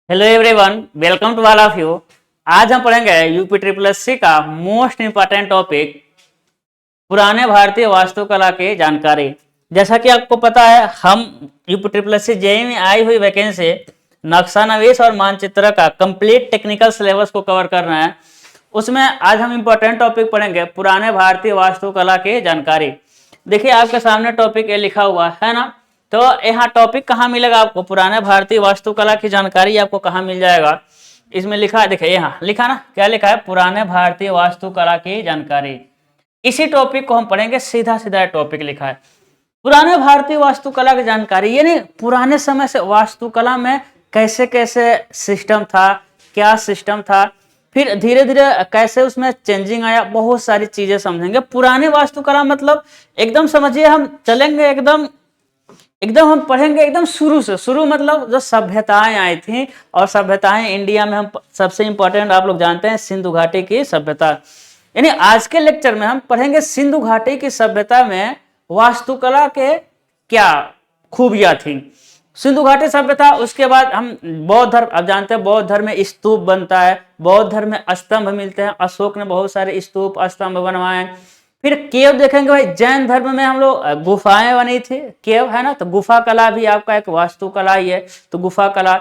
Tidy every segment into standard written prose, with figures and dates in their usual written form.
Hello everyone, welcome to all of you. आज हम पढ़ेंगे यूपी ट्रिपल एससी का मोस्ट इंपॉर्टेंट टॉपिक पुराने भारतीय वास्तुकला की जानकारी। जैसा कि आपको पता है, हम यूपी ट्रिपल एससी जेईई में आई हुई वैकेंसी नक्शा नवीस और मानचित्र का कंप्लीट टेक्निकल सिलेबस को कवर कर रहे हैं। उसमें आज हम इंपॉर्टेंट टॉपिक पढ़ेंगे पुराने भारतीय वास्तुकला की जानकारी। देखिए आपके सामने टॉपिक ये लिखा हुआ है ना, तो यहाँ टॉपिक कहाँ मिलेगा आपको? पुराने भारतीय वास्तुकला की जानकारी आपको कहाँ मिल जाएगा? इसमें लिखा है, देखिए यहाँ लिखा ना, क्या लिखा है? पुराने भारतीय वास्तुकला की जानकारी। इसी टॉपिक को हम पढ़ेंगे, सीधा सीधा टॉपिक लिखा है पुराने भारतीय वास्तुकला की जानकारी। यानी पुराने समय से वास्तुकला में कैसे कैसे सिस्टम था, क्या सिस्टम था, फिर धीरे धीरे कैसे उसमें चेंजिंग आया, बहुत सारी चीजें समझेंगे। पुराने वास्तुकला मतलब एकदम समझिए, हम चलेंगे एकदम हम पढ़ेंगे एकदम शुरू से। शुरू मतलब जो सभ्यताएं आई थी, और सभ्यताएं इंडिया में हम सबसे इंपॉर्टेंट आप लोग जानते हैं सिंधु घाटी की सभ्यता। यानी आज के लेक्चर में हम पढ़ेंगे सिंधु घाटी की सभ्यता में वास्तुकला के क्या खूबियां थी, सिंधु घाटी सभ्यता। उसके बाद हम बौद्ध धर्म, अब जानते हैं बौद्ध धर्म में स्तूप बनता है, बौद्ध धर्म में स्तंभ मिलते हैं, अशोक ने बहुत सारे स्तूप स्तंभ बनवाए। फिर केव देखेंगे भाई, जैन धर्म में हम लोग गुफाएं बनी थी, केव है ना, तो गुफा कला भी आपका एक वास्तुकला ही है, तो गुफा कला।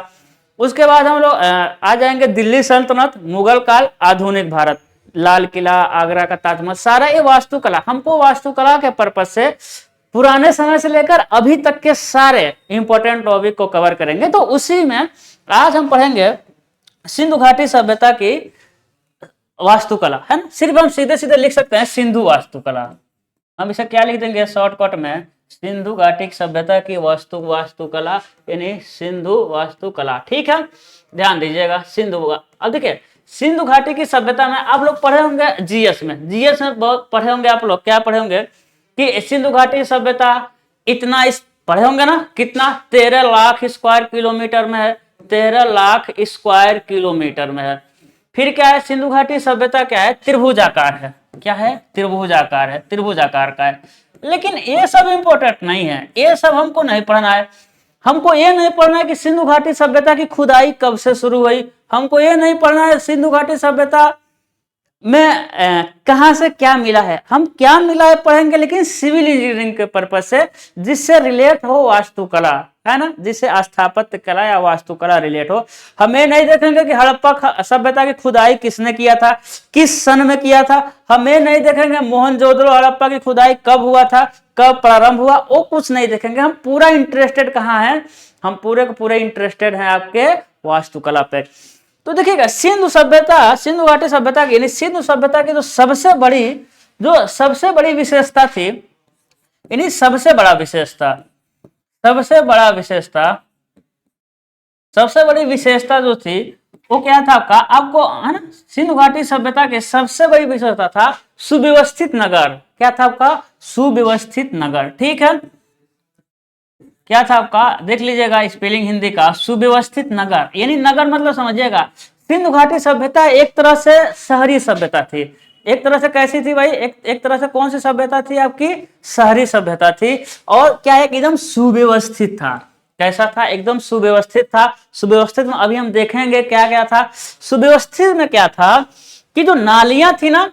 उसके बाद हम लोग आ जाएंगे दिल्ली सल्तनत, मुगल काल, आधुनिक भारत, लाल किला, आगरा का ताजमहल, सारा ये वास्तुकला। हमको वास्तुकला के पर्पज से पुराने समय से लेकर अभी तक के सारे इंपॉर्टेंट टॉपिक को कवर करेंगे। तो उसी में आज हम पढ़ेंगे सिंधु घाटी सभ्यता की वास्तुकला, है ना। सिर्फ हम सीधे सीधे लिख सकते हैं सिंधु वास्तुकला। हम इसे क्या लिख देंगे शॉर्टकट में? सिंधु घाटी सभ्यता की वास्तुकला, यानी सिंधु वास्तुकला। ठीक है, ध्यान दीजिएगा सिंधु। अब देखिए सिंधु घाटी की सभ्यता में आप लोग पढ़े होंगे जीएस में बहुत पढ़े होंगे आप लोग। क्या पढ़े होंगे कि सिंधु घाटी सभ्यता इतना पढ़े होंगे ना, कितना 13 लाख स्क्वायर किलोमीटर में है, 13 लाख स्क्वायर किलोमीटर में है। फिर क्या है, सिंधु घाटी सभ्यता क्या है? त्रिभुजाकार है। क्या है? त्रिभुजाकार है, त्रिभुजाकार का है। लेकिन ये सब इंपॉर्टेंट नहीं है, ये सब हमको नहीं पढ़ना है। हमको ये नहीं पढ़ना है कि सिंधु घाटी सभ्यता की खुदाई कब से शुरू हुई, हमको ये नहीं पढ़ना है सिंधु घाटी सभ्यता में कहां से क्या मिला है। हम क्या मिला है पढ़ेंगे, लेकिन सिविल इंजीनियरिंग के पर्पज से, जिससे रिलेट हो वास्तुकला, है ना, जिससे स्थापत्य कला या वास्तुकला रिलेट हो। हमें नहीं देखेंगे कि हड़प्पा सभ्यता की खुदाई किसने किया था, किस सन में किया था। हमें नहीं देखेंगे मोहनजोदड़ो हड़प्पा की खुदाई कब हुआ था, कब प्रारंभ हुआ, वो कुछ नहीं देखेंगे। हम पूरा इंटरेस्टेड कहाँ हैं? हम पूरे के पूरे इंटरेस्टेड हैं आपके वास्तुकला पे। तो देखिएगा सिंधु सभ्यता, सिंधु घाटी सभ्यता की, यानी सिंधु सभ्यता की जो सबसे बड़ी विशेषता थी, यानी सबसे बड़ी विशेषता जो थी वो क्या था आपका? आपको है ना, सिंधु घाटी सभ्यता के सबसे बड़ी विशेषता था सुव्यवस्थित नगर। क्या था आपका? सुव्यवस्थित नगर। ठीक है, क्या था आपका? देख लीजिएगा स्पेलिंग हिंदी का, सुव्यवस्थित नगर। यानी नगर मतलब समझिएगा, सिंधु घाटी सभ्यता एक तरह से शहरी सभ्यता थी। एक तरह से कैसी थी भाई? एक तरह से कौन सी सभ्यता थी आपकी? शहरी सभ्यता थी। और क्या है, एकदम सुव्यवस्थित था। कैसा था? एकदम सुव्यवस्थित था। सुव्यवस्थित में अभी हम देखेंगे क्या क्या था। सुव्यवस्थित में क्या था कि जो नालियां थी ना,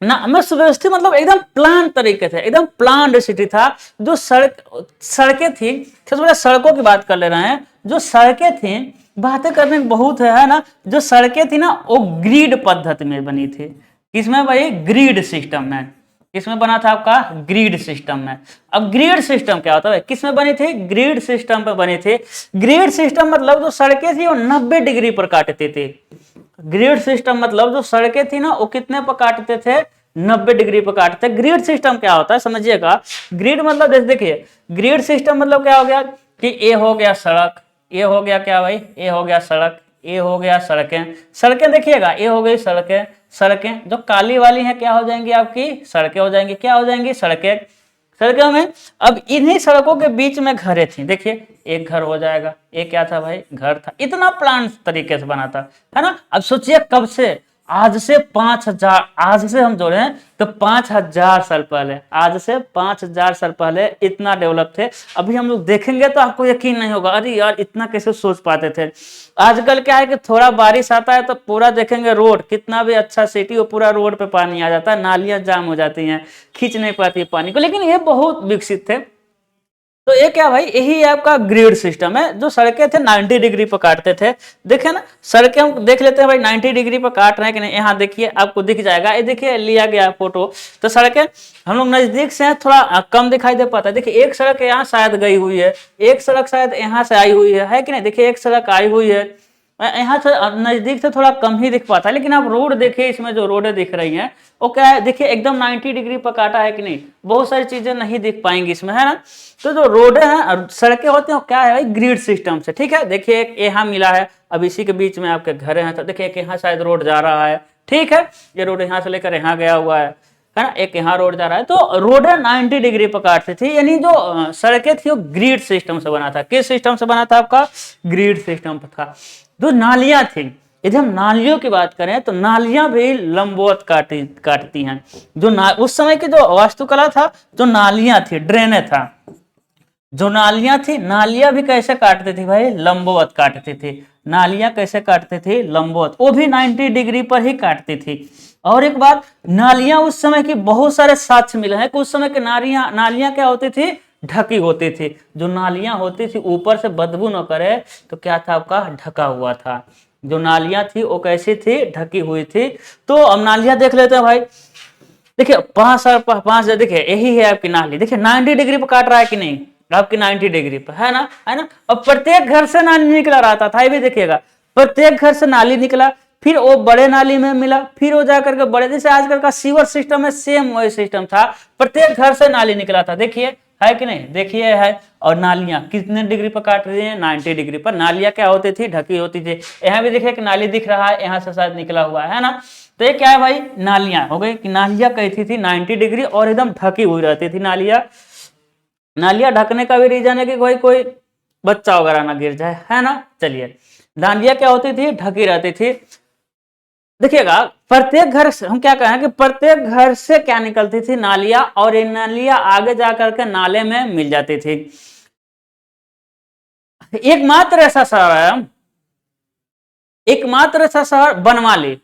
मैं सुव्यवस्थित मतलब एकदम प्लान तरीके थे, एकदम प्लान्ड सिटी था। जो सड़कें थी, सबसे सड़कों की बात कर ले रहे हैं। जो सड़कें थी, बातें करने में बहुत है ना, जो सड़कें थी ना वो ग्रिड पद्धति में बनी थी। किसमें भाई? ग्रिड सिस्टम में। किसमें बना था आपका? ग्रिड सिस्टम में। अब ग्रिड सिस्टम क्या होता है? किसमें बनी थी? ग्रिड सिस्टम पे बनी थी। ग्रिड सिस्टम मतलब जो सड़कें थी वो 90 डिग्री पर काटती थी। ग्रिड सिस्टम मतलब जो सड़कें थी ना वो कितने पर काटते थे? 90 डिग्री पर काटते। ग्रिड सिस्टम क्या होता है समझिएगा। ग्रिड मतलब देखिए, ग्रिड सिस्टम मतलब क्या हो गया कि ये हो गया सड़क, ये हो गया क्या भाई? ये हो गया सड़क, ये हो गया सड़कें देखिएगा, ये हो गई सड़कें जो काली वाली हैं क्या हो जाएंगी? आपकी सड़कें हो जाएंगी। क्या हो जाएंगी? सड़कों में। अब इन्हीं सड़कों के बीच में घरें थी। देखिए एक घर हो जाएगा, ये क्या था भाई? घर था। इतना प्लान तरीके से बना था, है ना। अब सोचिए कब से, आज से 5000, आज से हम जोड़े तो 5000 साल पहले, आज से 5000 साल पहले इतना डेवलप थे। अभी हम लोग देखेंगे तो आपको यकीन नहीं होगा, अरे यार इतना कैसे सोच पाते थे। आजकल क्या है कि थोड़ा बारिश आता है तो पूरा देखेंगे रोड, कितना भी अच्छा सिटी हो पूरा रोड पे पानी आ जाता है, नालियां जाम हो जाती हैं, खींच नहीं पाती है पानी को। लेकिन ये बहुत विकसित थे। तो ये क्या भाई, यही आपका ग्रिड सिस्टम है। जो सड़कें थे 90 डिग्री पर काटते थे, देखे ना सड़कें हम देख लेते हैं भाई 90 डिग्री पर काट रहे हैं कि नहीं। यहाँ देखिए आपको दिख जाएगा, ये देखिए लिया गया फोटो। तो सड़कें हम लोग नजदीक से हैं, थोड़ा कम दिखाई दे पाता है। देखिए एक सड़क यहाँ शायद गई हुई है, एक सड़क शायद यहाँ से आई हुई है कि नहीं। देखिए एक सड़क आई हुई है, यहाँ से नजदीक से थोड़ा कम ही दिख पाता है। लेकिन आप रोड देखिए, इसमें जो रोडें दिख रही हैं वो क्या है, देखिए एकदम 90 डिग्री पर काटा है कि नहीं। बहुत सारी चीजें नहीं दिख पाएंगी इसमें, है ना। तो जो रोडें हैं सड़कें होती हैं क्या है भाई, ग्रिड सिस्टम से, ठीक है। देखिए एक यहाँ मिला है, अब इसी के बीच में आपके घर हैं, तो देखिए एक यहाँ शायद रोड जा रहा है, ठीक है। ये रोड यहाँ से लेकर यहाँ गया हुआ है ना, एक यहाँ रोड जा रहा है। तो रोड 90 डिग्री पर काटती थी, यानी जो सड़कें थी वो ग्रिड सिस्टम से बना था। किस सिस्टम से बना था आपका, ग्रिड सिस्टम पर था। जो नालियां थी, यदि हम नालियों की बात करें तो नालियां भी लंबवत काटती हैं। जो उस समय की जो वास्तुकला था, जो नालियां थी, ड्रेनेज था, जो नालियां थी, नालियां भी कैसे काटती थी भाई, लंबवत काटती थी। नालियां कैसे काटती थी, लंबवत, वो भी 90 डिग्री पर ही काटती थी। और एक बात, नालियां उस समय की बहुत सारे साक्ष्य मिले हैं कि उस समय की नालियां क्या होती थी, ढकी होती थी। जो नालियां होती थी ऊपर से बदबू न करे तो क्या था आपका, ढका हुआ था। जो नालियां थी वो कैसी थी, ढकी हुई थी। तो अब नालियां देख लेते हैं भाई। देखिए 5 देखिए यही है आपकी नाली, देखिए 90 डिग्री पर काट रहा है कि नहीं आपकी, 90 डिग्री पर, है ना, है ना। अब प्रत्येक घर से नाली निकला रहता था, ये भी देखिएगा, प्रत्येक घर से नाली निकला, फिर वो बड़े नाली में मिला, फिर वो जाकर के बड़े, जैसे आजकल का सीवर सिस्टम है, सेम वही सिस्टम था। प्रत्येक घर से नाली निकला था, देखिए है कि नहीं, देखिए है। और नालियां कितने डिग्री पर काट रही है, 90 डिग्री पर। नालियां क्या होती थी, ढकी होती थी। यहाँ भी देखिए कि नाली दिख रहा है, यहाँ से शायद निकला हुआ है ना। तो ये क्या है भाई, नालियां हो गई कि नालियां कैसी थी, 90 डिग्री और एकदम ढकी हुई रहती थी नालियां। नालियां ढकने का भी रीजन है कि कोई कोई बच्चा वगैरह ना गिर जाए, है ना। चलिए, नालियां क्या होती थी, ढकी रहती थी। देखिएगा प्रत्येक घर से, हम क्या कहें कि प्रत्येक घर से क्या निकलती थी, नालियां, और ये नालियां आगे जाकर के नाले में मिल जाती थी। एकमात्र ऐसा शहर है, एकमात्र ऐसा शहर बनवाली,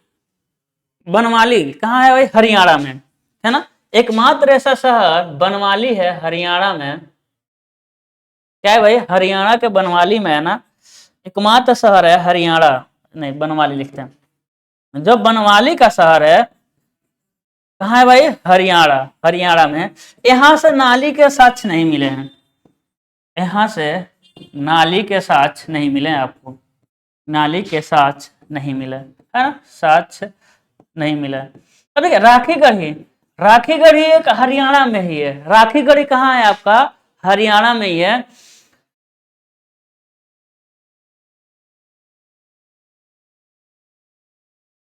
बनवाली कहाँ है भाई, हरियाणा में, है ना। एकमात्र ऐसा शहर बनवाली है हरियाणा में। क्या है भाई, हरियाणा के बनवाली में, है ना। एकमात्र शहर है हरियाणा, नहीं बनवाली लिखते हैं। जो बनवाली का शहर है कहाँ है भाई, हरियाणा, हरियाणा में। यहां से नाली के साक्ष्य नहीं मिले हैं, यहां से नाली के साक्ष्य नहीं मिले आपको, नाली के साक्ष्य नहीं मिले, है ना, साक्ष्य नहीं मिला। अब देखिए राखीगढ़ी, राखीगढ़ी एक हरियाणा में ही है। राखीगढ़ी कहाँ है आपका, हरियाणा में ही है।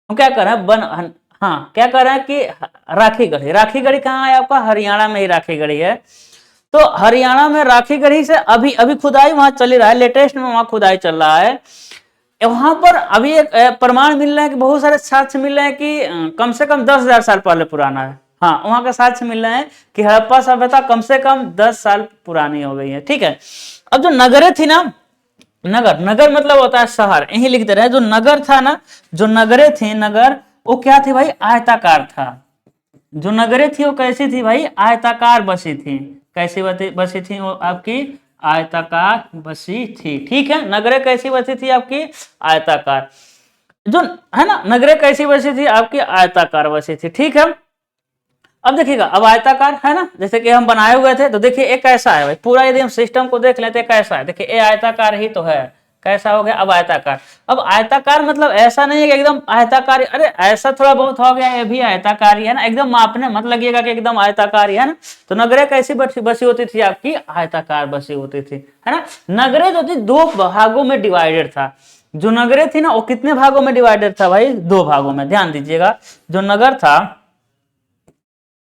हम क्या कर रहे हैं, हाँ क्या कर रहे हैं कि राखीगढ़ी, राखीगढ़ी कहाँ है आपका, हरियाणा में ही राखीगढ़ी है। तो हरियाणा में राखीगढ़ी से अभी अभी खुदाई वहां चल रहा है, लेटेस्ट में वहां खुदाई चल रहा है। वहां पर अभी एक प्रमाण मिल रहे हैं कि बहुत सारे साक्ष्य मिल रहे हैं कि कम से कम 10,000 साल पहले पुराना है। हाँ वहां का साक्ष्य मिल रहे हैं कि हड़प्पा सभ्यता कम से कम 10 साल पुरानी हो गई है, ठीक है। अब जो नगरें थी ना, नगर, नगर मतलब होता है शहर, यही लिखते रहे। जो नगर था ना, जो नगरें थी, नगर वो क्या थी भाई, आयताकार था। जो नगरें थी वो कैसी थी भाई, आयताकार बसी थी। कैसी बसी थी वो आपकी, आयताकार बसी थी, ठीक है। नगरें कैसी बसी थी आपकी, आयताकार। जो है ना, नगरें कैसी बसी थी आपकी, आयताकार बसी थी, ठीक है। अब देखिएगा, अब आयताकार है ना, जैसे कि हम बनाए हुए थे, तो देखिए एक कैसा है भाई, पूरा यदि हम सिस्टम को देख लेते कैसा है, देखिए ये आयताकार ही तो है, कैसा हो गया अब आयताकार। अब आयताकार मतलब ऐसा नहीं है कि एकदम आयताकार, अरे ऐसा थोड़ा बहुत हो गया, ये भी आयताकार ही है ना, एकदम मापने मत लगिएगा कि एकदम आयताकार ही है ना। तो नगरें कैसी बसी होती थी आपकी, आयताकार बसी होती थी, है ना। नगरें जो थी दो भागों में डिवाइडेड था। जो नगरें थी ना वो कितने भागों में डिवाइडेड था भाई, दो भागों में, ध्यान दीजिएगा। जो नगर था,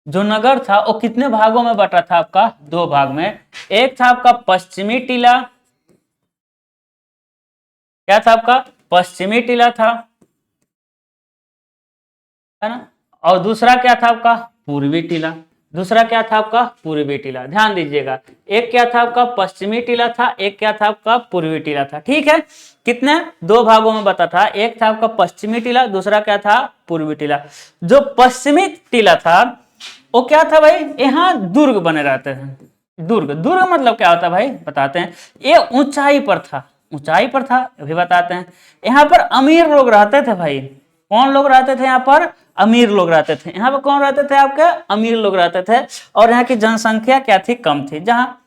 जो नगर था वो कितने भागों में बटा था आपका, दो भाग में। एक था आपका पश्चिमी टीला, क्या था आपका, पश्चिमी टीला था, है ना। और दूसरा क्या था आपका, पूर्वी टीला। दूसरा क्या था आपका, पूर्वी टीला। ध्यान दीजिएगा, एक क्या था आपका पश्चिमी टीला था, एक क्या था आपका पूर्वी टीला था। ठीक है, कितने, दो भागों में बता था, एक था आपका पश्चिमी टीला, दूसरा क्या था पूर्वी टीला। जो पश्चिमी टीला था वो क्या था भाई, यहाँ दुर्ग बने रहते थे। दुर्ग, दुर्ग मतलब क्या होता है भाई बताते हैं, ये ऊंचाई पर था, ऊंचाई पर था अभी बताते हैं। यहाँ पर अमीर लोग रहते थे भाई। कौन लोग रहते थे यहाँ पर, अमीर लोग रहते थे। यहाँ पर कौन रहते थे आपके, अमीर लोग रहते थे। और यहाँ की जनसंख्या क्या थी, कम थी। जहाँ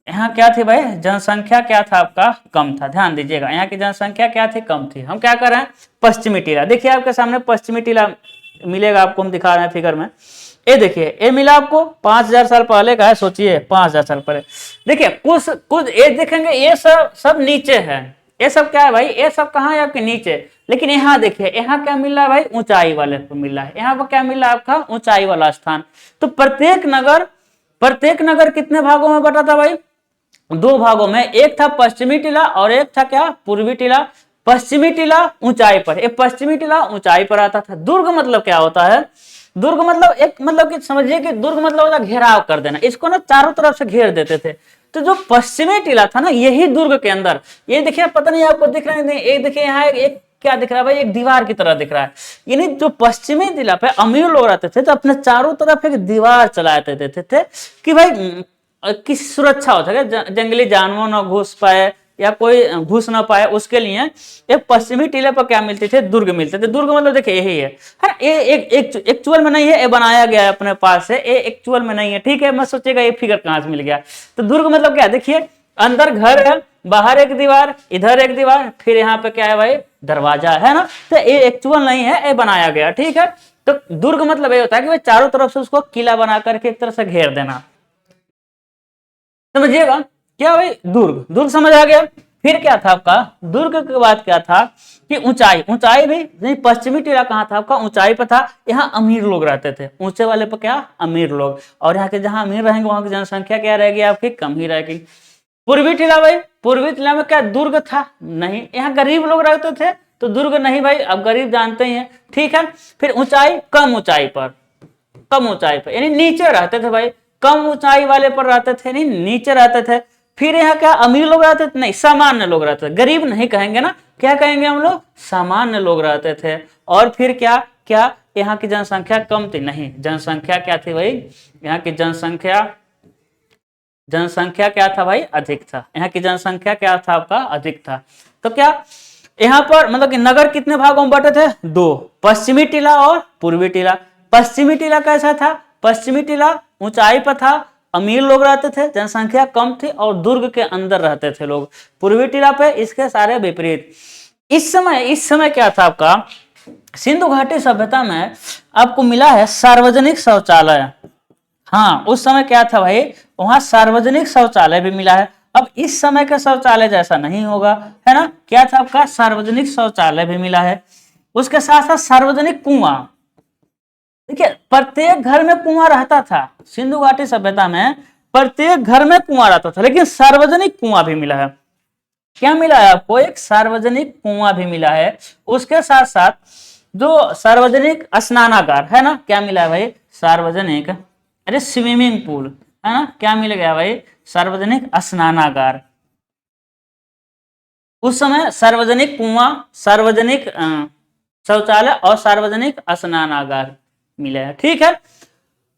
यहाँ क्या थी भाई, जनसंख्या क्या था आपका, कम था। ध्यान दीजिएगा, यहाँ की जनसंख्या क्या थी, कम थी। हम क्या कर रहे हैं, पश्चिमी टीला। देखिए आपके सामने पश्चिमी टीला मिलेगा आपको, हम दिखा रहे हैं फिगर में। ये देखिए, ये मिला आपको 5000 साल पहले का है। सोचिए 5000 साल पहले। देखिए कुछ कुछ ये देखेंगे, ये सब सब नीचे है। ये सब क्या है भाई, ये सब कहाँ है आपके, नीचे। लेकिन यहाँ देखिए, यहाँ क्या मिल रहा है भाई, ऊंचाई वाले पर मिल रहा है। यहाँ पर क्या मिल रहा है आपका, ऊंचाई वाला स्थान। तो प्रत्येक नगर कितने भागों में बटा था भाई, दो भागों में। एक था पश्चिमी टीला और एक था क्या, पूर्वी टीला। पश्चिमी टीला ऊंचाई पर, एक पश्चिमी टीला ऊंचाई पर आता था। दुर्ग मतलब क्या होता है, दुर्ग मतलब एक, मतलब कि समझिए कि दुर्ग मतलब होता घेराव कर देना, इसको ना चारों तरफ से घेर देते थे। तो जो पश्चिमी टीला था ना, यही दुर्ग के अंदर, ये देखिए पता नहीं आपको दिख रहा है नहीं, एक देखिए यहाँ एक क्या दिख रहा है भाई, एक दीवार की तरह दिख रहा है। यानी जो पश्चिमी टीला पे अमीर लोग रहते थे तो अपने चारों तरफ एक दीवार चलाते देते थे कि भाई की सुरक्षा हो सके, जंगली जानवर ना घुस पाए या कोई घुस ना पाए, उसके लिए एक पश्चिमी टीले पर क्या मिलते थे, दुर्ग मिलते थे। दुर्ग मतलब देखिए यही है ये एक एक्चुअल में नहीं है, ये बनाया गया है अपने पास से, ये एक्चुअल में नहीं है। ठीक है, मैं सोचेगा ये फिगर कहां से मिल गया। तो दुर्ग मतलब क्या, देखिए अंदर घर है, बाहर एक दीवार, इधर एक दीवार, फिर यहाँ पे क्या है भाई, दरवाजा है ना। तो ये एक्चुअल नहीं है, ये बनाया गया। ठीक है, तो दुर्ग मतलब ये होता है कि भाई चारों तरफ से उसको किला बना करके एक तरह से घेर देना। समझिएगा, क्या भाई, दुर्ग, दुर्ग समझ आ गया। फिर क्या था आपका, दुर्ग के बाद क्या था कि ऊंचाई, ऊंचाई भी नहीं, पश्चिमी टीला कहाँ था आपका, ऊंचाई पर था। यहाँ अमीर लोग रहते थे, ऊंचे वाले पर क्या, अमीर लोग। और यहाँ के जहां अमीर रहेंगे वहां की जनसंख्या क्या रहेगी आपकी, कम ही रहेगी। पूर्वी टीला भाई, पूर्वी टीला में क्या दुर्ग था, नहीं, यहाँ गरीब लोग रहते थे तो दुर्ग नहीं भाई, अब गरीब जानते ही हैं। ठीक है, फिर ऊंचाई, कम ऊंचाई पर, कम ऊंचाई पर यानी नीचे रहते थे भाई, कम ऊंचाई वाले पर रहते थे, नहीं नीचे रहते थे। फिर यहाँ क्या अमीर लोग रहते थे, नहीं सामान्य लोग रहते थे, गरीब नहीं कहेंगे ना, क्या कहेंगे हम लोग, सामान्य लोग रहते थे। और फिर क्या क्या, यहाँ की जनसंख्या कम थी, नहीं जनसंख्या क्या थी भाई, यहाँ की जनसंख्या, जनसंख्या क्या था भाई, अधिक था। यहाँ की जनसंख्या क्या था आपका, अधिक था। तो क्या यहाँ पर मतलब कि नगर कितने भागों में बटे थे, दो, पश्चिमी टीला और पूर्वी टीला। पश्चिमी टीला कैसा था, पश्चिमी टीला ऊंचाई पर था, अमीर लोग रहते थे, जनसंख्या कम थी और दुर्ग के अंदर रहते थे लोग। पूर्वी टीला पे इसके सारे विपरीत। इस समय क्या था आपका, सिंधु घाटी सभ्यता में आपको मिला है सार्वजनिक शौचालय। हाँ, उस समय क्या था भाई, वहां सार्वजनिक शौचालय भी मिला है। अब इस समय का शौचालय जैसा नहीं होगा, है ना। क्या था आपका, सार्वजनिक शौचालय भी मिला है। उसके साथ साथ सार्वजनिक कुआं, देखिए प्रत्येक घर में कुआं रहता था। सिंधु घाटी सभ्यता में प्रत्येक घर में कुआं रहता था, लेकिन सार्वजनिक कुआं भी मिला है। क्या मिला है आपको, एक सार्वजनिक कुआं भी मिला है। उसके साथ साथ जो सार्वजनिक स्नानागार है ना, क्या मिला है भाई, सार्वजनिक, अरे स्विमिंग पूल है ना, क्या मिल गया भाई, सार्वजनिक स्नानागार। उस समय सार्वजनिक कुआं, सार्वजनिक शौचालय और सार्वजनिक स्नानागार मिले हैं। ठीक है,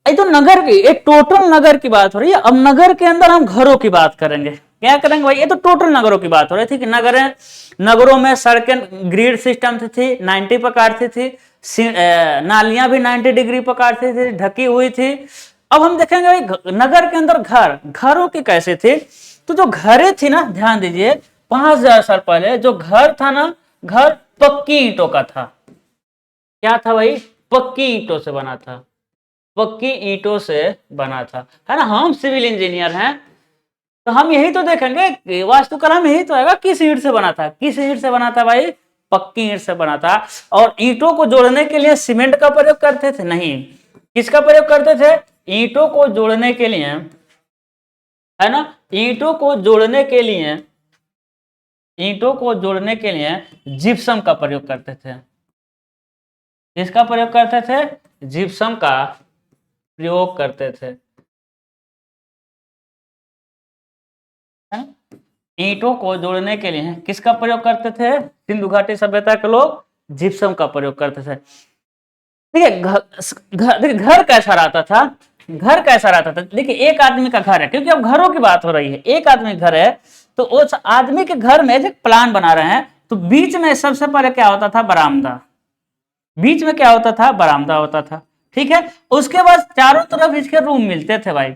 ये तो नगर की, एक टोटल नगर की बात हो रही है। अब नगर के अंदर हम घरों की बात करेंगे। क्या करेंगे भाई, ये तो टोटल नगरों की बात हो रही थी कि नगरों में सड़कें ग्रिड सिस्टम से थी, 90 पर काटती थी, नालियां भी 90 डिग्री पर काटती थी, ढकी हुई थी। अब हम देखेंगे भाई नगर के अंदर घरों की कैसे थे। तो जो घरें थी ना, ध्यान दीजिए, 5000 साल पहले जो घर था ना, घर पक्की ईंटों का था। क्या था भाई, पक्की ईंटों से बना था, पक्की ईंटों से बना था, है ना। हम सिविल इंजीनियर हैं तो हम यही तो देखेंगे कि वास्तुकला में यही तो आएगा, किस ईंट से बना था, किस ईंट से बना था भाई, पक्की ईंट से बना था। और ईंटों को जोड़ने के लिए सीमेंट का प्रयोग करते थे, नहीं, किसका प्रयोग करते थे, ईंटों को जोड़ने के लिए, है ना, ईंटों को जोड़ने के लिए, ईंटों को जोड़ने के लिए जिप्सम का प्रयोग करते थे। किसका प्रयोग करते थे? जिप्सम का प्रयोग करते थे, है ना? ईंटों को जोड़ने के लिए किसका प्रयोग करते थे? सिंधु घाटी सभ्यता के लोग जिप्सम का प्रयोग करते थे। देखिए देखिए घर कैसा रहता था, घर कैसा रहता था, देखिए एक आदमी का घर है, क्योंकि अब घरों की बात हो रही है, एक आदमी का घर है, तो उस आदमी के घर में एक प्लान बना रहे हैं, तो बीच में सबसे पहले क्या होता था? बरामदा। बीच में क्या होता था? बरामदा होता था, ठीक है। उसके बाद चारों तरफ इसके रूम मिलते थे भाई,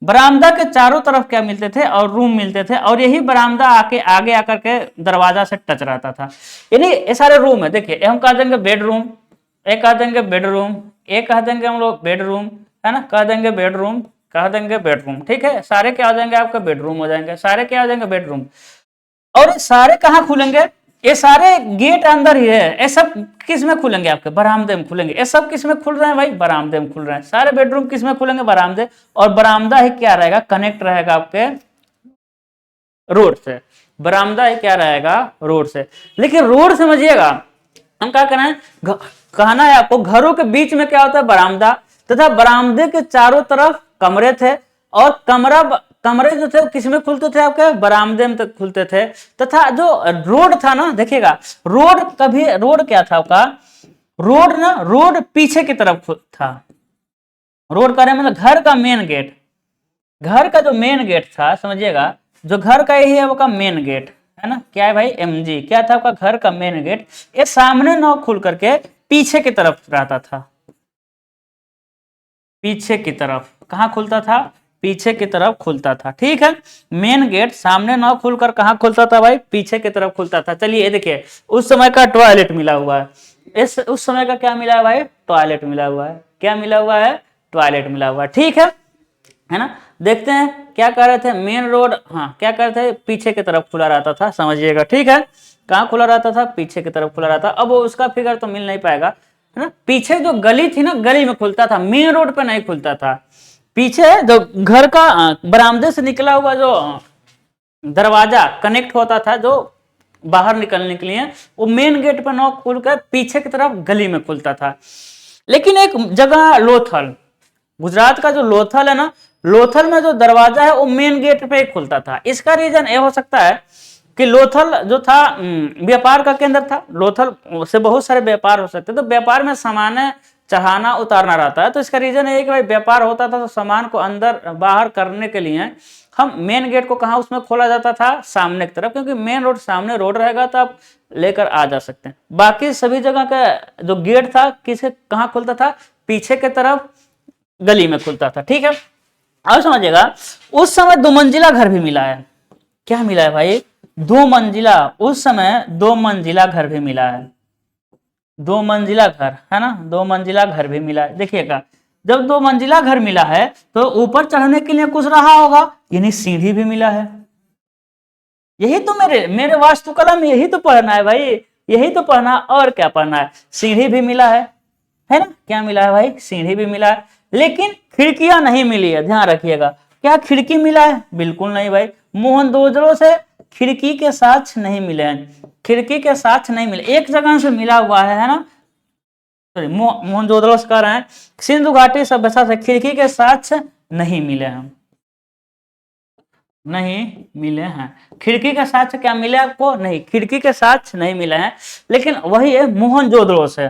बरामदा के चारों तरफ क्या मिलते थे? और रूम मिलते थे, और यही बरामदा आके आगे आकर के दरवाजा से टच रहता था, यानी ये सारे रूम है। देखिए हम कह देंगे बेडरूम, एक कह देंगे बेडरूम, एक कह देंगे हम लोग बेडरूम, है ना, कह देंगे बेडरूम, कह देंगे बेडरूम, ठीक है। सारे क्या हो जाएंगे? आपके बेडरूम हो जाएंगे, सारे क्या हो जाएंगे? बेडरूम। और ये सारे कहाँ खुलेंगे? ये सारे गेट अंदर ही है, ये सब किस में खुलेंगे? आपके बरामदे में खुलेंगे। ये सब किस में खुल रहे हैं भाई? बरामदे में खुल रहे हैं। सारे बेडरूम किस में खुलेंगे? बरामदे। और बरामदा ही क्या रहेगा? कनेक्ट रहेगा आपके रोड से। बरामदा ही क्या रहेगा? रोड से। लेकिन रोड समझिएगा, हम क्या करें, कहना है आपको, घरों के बीच में क्या होता है? बरामदा, तथा बरामदे के चारों तरफ कमरे थे, और कमरे जो थे किस में खुलते थे? आपके बरामदे में तक खुलते थे। तथा जो रोड था ना, देखिएगा रोड क्या था आपका? रोड पीछे की तरफ था। रोड का मतलब घर का मेन गेट, घर का जो मेन गेट था, समझिएगा, जो घर का यही है वो का मेन गेट, है ना, क्या है भाई? एमजी। क्या था आपका? घर का मेन गेट। ये सामने न खुल करके पीछे की तरफ रहता था, पीछे की तरफ। कहाँ खुलता था? पीछे की तरफ खुलता था, ठीक है। मेन गेट सामने न खुलकर कहाँ खुलता था भाई? पीछे की तरफ खुलता था। चलिए देखिए, उस समय का टॉयलेट मिला हुआ है, उस समय का क्या मिला है भाई? टॉयलेट मिला हुआ है। क्या मिला हुआ है? टॉयलेट मिला हुआ है, ठीक है ना। देखते हैं क्या कह रहे थे? मेन रोड, हाँ, क्या कह रहे थे? पीछे की तरफ खुला रहता था, समझिएगा, ठीक है। कहाँ खुला रहता था? पीछे की तरफ खुला रहता। अब उसका फिगर तो मिल नहीं पाएगा, है ना। पीछे जो गली थी ना, गली में खुलता था, मेन रोड पे नहीं खुलता था। पीछे जो घर का बरामदे से निकला हुआ जो दरवाजा कनेक्ट होता था, जो बाहर निकलने के लिए, वो मेन गेट पर न खुलकर पीछे की तरफ गली में खुलता था। लेकिन एक जगह लोथल, गुजरात का जो लोथल है ना, लोथल में जो दरवाजा है वो मेन गेट पे ही खुलता था। इसका रीजन ये हो सकता है कि लोथल जो था व्यापार का केंद्र था, लोथल से बहुत सारे व्यापार हो सकते, तो व्यापार में सामान चढ़ाना उतारना रहता है, तो इसका रीजन है कि भाई व्यापार होता था, तो सामान को अंदर बाहर करने के लिए हम मेन गेट को कहाँ उसमें खोला जाता था? सामने की तरफ, क्योंकि मेन रोड सामने रोड रहेगा तो आप लेकर आ जा सकते हैं। बाकी सभी जगह का जो गेट था किसे कहाँ खुलता था? पीछे की तरफ गली में खुलता था, ठीक है। अब समझिएगा, उस समय 2 मंजिला घर भी मिला है। क्या मिला है भाई? 2 मंजिला, उस समय 2 मंजिला घर भी मिला है। 2 मंजिला घर, है ना, 2 मंजिला घर भी मिला है। देखिएगा, जब 2 मंजिला घर मिला है तो ऊपर चढ़ने के लिए कुछ रहा होगा, यानी सीढ़ी भी मिला है। यही तो मेरे वास्तुकला में यही तो पढ़ना है भाई, यही तो पढ़ना, और क्या पढ़ना है? सीढ़ी भी मिला है ना। क्या मिला है भाई? सीढ़ी भी मिला है। लेकिन खिड़कियां नहीं मिली है, ध्यान रखिएगा। क्या खिड़की मिला है? बिल्कुल नहीं भाई। मोहनजोदड़ो से खिड़की के साक्ष्य नहीं मिले हैं, खिड़की के साक्ष्य नहीं मिले, एक जगह से मिला हुआ है ना, सॉरी, मोहनजोदड़ो से कह रहे हैं, सिंधु घाटी सभ्यता से खिड़की के साक्ष्य नहीं मिले हैं, नहीं मिले हैं। खिड़की के साक्ष्य क्या मिले आपको? नहीं, खिड़की के साक्ष्य नहीं मिले हैं। लेकिन वही है मोहनजोदड़ो से,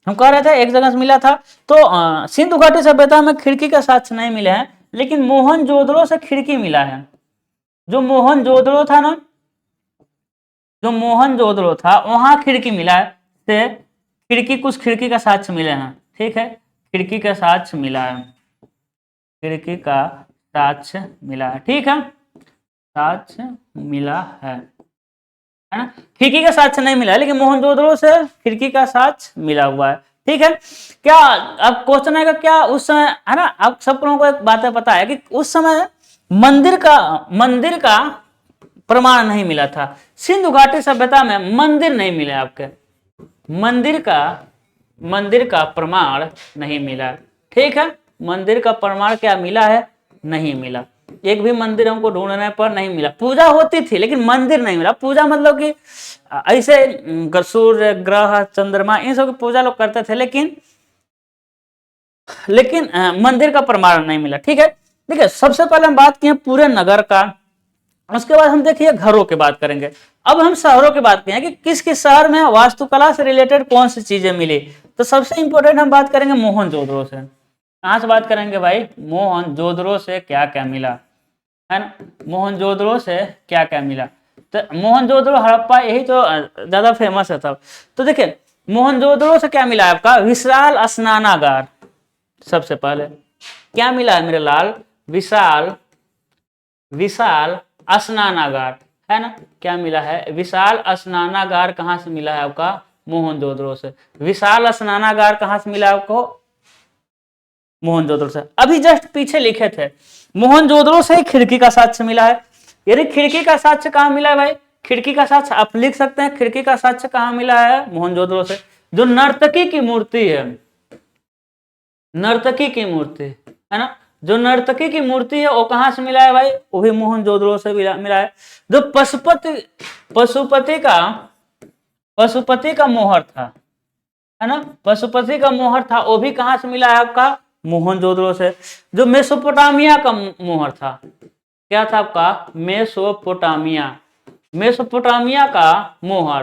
हम कह रहे थे एक जगह से मिला था, तो सिंधु घाटी सभ्यता में खिड़की का साक्ष्य नहीं मिले हैं, लेकिन मोहनजोदड़ो से खिड़की मिला है। जो मोहनजोदड़ो था ना, जो मोहनजोदड़ो था वहां खिड़की मिला है, से खिड़की, कुछ खिड़की का साक्ष्य मिले हैं, ठीक है। खिड़की का साक्ष्य मिला है, खिड़की का साक्ष्य मिला है, ठीक है, साक्ष्य मिला है ना। खिड़की का साक्ष्य नहीं मिला है, लेकिन मोहनजोदड़ो से खिड़की का साक्ष्य मिला हुआ है, ठीक है। क्या अब क्वेश्चन आएगा, क्या उस समय, है ना, आप सब लोगों को एक बात पता है कि उस समय मंदिर का प्रमाण नहीं मिला था। सिंधु घाटी सभ्यता में मंदिर नहीं मिले आपके, मंदिर का प्रमाण नहीं मिला, ठीक है। मंदिर का प्रमाण क्या मिला है? नहीं मिला। एक भी मंदिर हमको ढूंढने पर नहीं मिला। पूजा होती थी लेकिन मंदिर नहीं मिला। पूजा मतलब कि ऐसे सूर्य, ग्रह, चंद्रमा इन सब की पूजा लोग करते थे, लेकिन मंदिर का प्रमाण नहीं मिला। ठीक है, देखिए सबसे पहले हम बात किए पूरे नगर का, उसके बाद हम देखिए घरों की बात करेंगे। अब हम शहरों की बात किए कि किस किस शहर में वास्तुकला से रिलेटेड कौन सी चीजें मिली। तो सबसे इंपॉर्टेंट हम बात करेंगे मोहनजोदड़ो से। कहां से बात करेंगे भाई? मोहनजोदड़ो से क्या क्या मिला, है ना। मोहनजोदड़ो से क्या क्या मिला, तो मोहनजोदड़ो, हड़प्पा, यही तो ज्यादा फेमस है तब। तो देखिए मोहनजोदड़ो से क्या मिला आपका? विशाल स्नानागार। सबसे पहले क्या मिला है मेरे लाल? विशाल स्नानागार, है ना। क्या मिला है? विशाल स्नानागार। कहां से मिला है आपका? मोहनजोदड़ो से। विशाल स्नानागार कहां से मिला आपको? मोहनजोदड़ो से। अभी जस्ट पीछे लिखे थे मोहनजोदड़ो से खिड़की का साक्ष्य मिला है। यदि खिड़की का साक्ष्य कहां मिला है भाई? खिड़की का साक्ष्य आप लिख सकते हैं, खिड़की का साक्ष्य कहां मिला है? मोहनजोदड़ो से। जो नर्तकी की मूर्ति है, नर्तकी की मूर्ति, है ना, जो नर्तकी की मूर्ति है वो कहां से मिला है भाई? वो भी मोहनजोदड़ो से मिला है। जो पशुपति का मोहर था, है ना, पशुपति का मोहर था, वो भी कहां से मिला है आपका? मोहनजोदड़ो से। जो मेसोपोटामिया का मोहर था, क्या था आपका? मेसोपोटामिया का मोहर,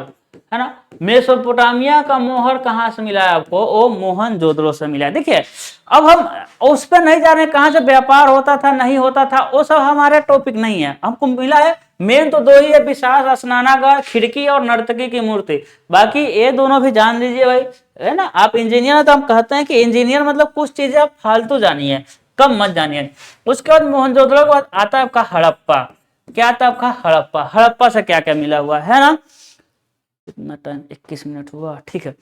है ना। मेसोपोटामिया का मोहर कहां से मिला है आपको? वो मोहनजोदड़ो से मिला है। देखिए अब हम उस पर नहीं जा रहे कहां से व्यापार होता था नहीं होता था, वो सब हमारे टॉपिक नहीं है। हमको मिला है मेन तो दो ही है, विशाल स्नानागार, खिड़की और नर्तकी की मूर्ति। बाकी ये दोनों भी जान लीजिए भाई, है ना। आप इंजीनियर है तो हम कहते हैं कि इंजीनियर मतलब कुछ चीजें आप फालतू जानिए, कम मत जानिए। उसके बाद मोहनजोदड़ो के बाद आता है आपका हड़प्पा। क्या आता है आपका? हड़प्पा। हड़प्पा से क्या क्या मिला हुआ है ना। कितना टाइम? 21 मिनट हुआ, ठीक है।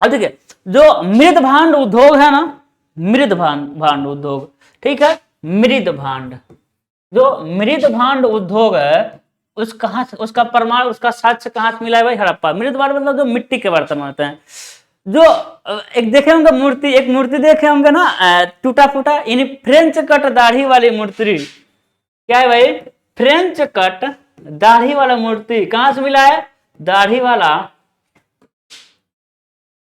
अब देखिए जो मृद भांड उद्योग है ना, मृद भांड उद्योग, ठीक है, मृद भांड, जो मृद भांड उद्योग है उस कहां से, उसका प्रमाण, उसका साक्ष्य कहां से मिला है भाई? हड़प्पा। मृद भांड मतलब जो मिट्टी के बर्तन होते हैं। जो एक देखे होंगे मूर्ति, एक मूर्ति देखे होंगे ना टूटा फूटा, यानी फ्रेंच कट दाढ़ी वाली मूर्ति। क्या है भाई? फ्रेंच कट दाढ़ी वाला मूर्ति कहां से मिला है? दाढ़ी वाला,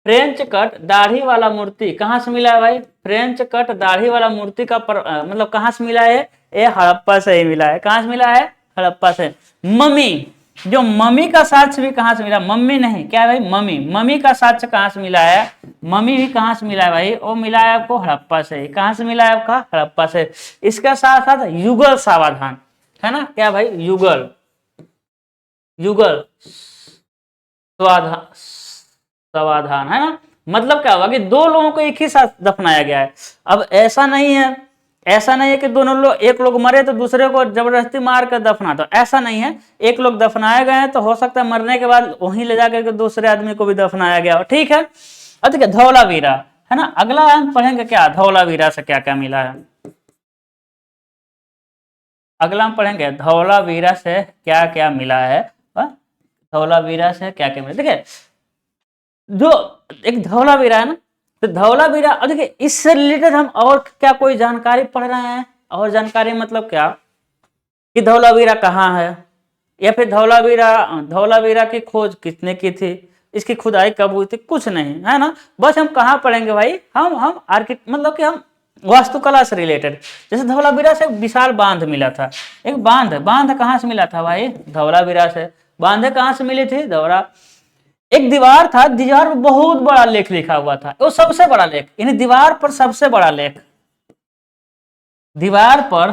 फ्रेंच कट दाढ़ी वाला मूर्ति कहां से मिला है भाई? फ्रेंच कट दाढ़ी वाला मूर्ति का मतलब कहां से मिला है? ये हड़प्पा से ही मिला है। कहां से मिला है? हड़प्पा से। मम्मी, जो मम्मी का साक्ष्य भी कहां से मिला? मम्मी नहीं, क्या है भाई? मम्मी। मम्मी का साक्ष्य कहां से मिला है? मम्मी भी कहां से मिला है भाई? वो मिला है आपको हड़प्पा से ही। कहां से मिला है आपका? हड़प्पा से। इसके साथ साथ युगल सावधान, है ना। क्या भाई? युगल समाधान, है ना। मतलब क्या हुआ कि दो लोगों को एक ही साथ दफनाया गया है। अब ऐसा नहीं है कि दोनों लोग, एक लोग मरे तो दूसरे को जबरदस्ती मार कर दफना, तो ऐसा नहीं है। एक लोग दफनाए गए हैं तो हो सकता है मरने के बाद वहीं ले जाकर के दूसरे आदमी को भी दफनाया गया हो, ठीक है। अब देखिए धौलावीरा, है ना। अगला हम पढ़ेंगे क्या? धौलावीरा से क्या क्या मिला है। अगला हम पढ़ेंगे धौलावीरा से क्या क्या मिला है। धौलावीरा से क्या क्या मिला, देखिए जो एक धौलावीरा है ना, तो धौलावीरा, और देखिए इससे रिलेटेड हम और क्या कोई जानकारी पढ़ रहे हैं? और जानकारी मतलब क्या कि धौलावीरा कहाँ है, या फिर धौलावीरा की खोज किसने की थी, इसकी खुदाई कब हुई थी, कुछ नहीं, है ना। बस हम कहाँ पढ़ेंगे भाई? हम मतलब कि हम वास्तुकला से रिलेटेड। जैसे धौलावीरा से विशाल बांध मिला था, एक बांध कहाँ से मिला था भाई? धौलावीरा से। बांधे कहाँ से मिली थी? धौला। एक दीवार था, दीवार पर बहुत बड़ा लेख लिखा हुआ था, वो सबसे बड़ा लेख, यानी दीवार पर सबसे बड़ा लेख, दीवार पर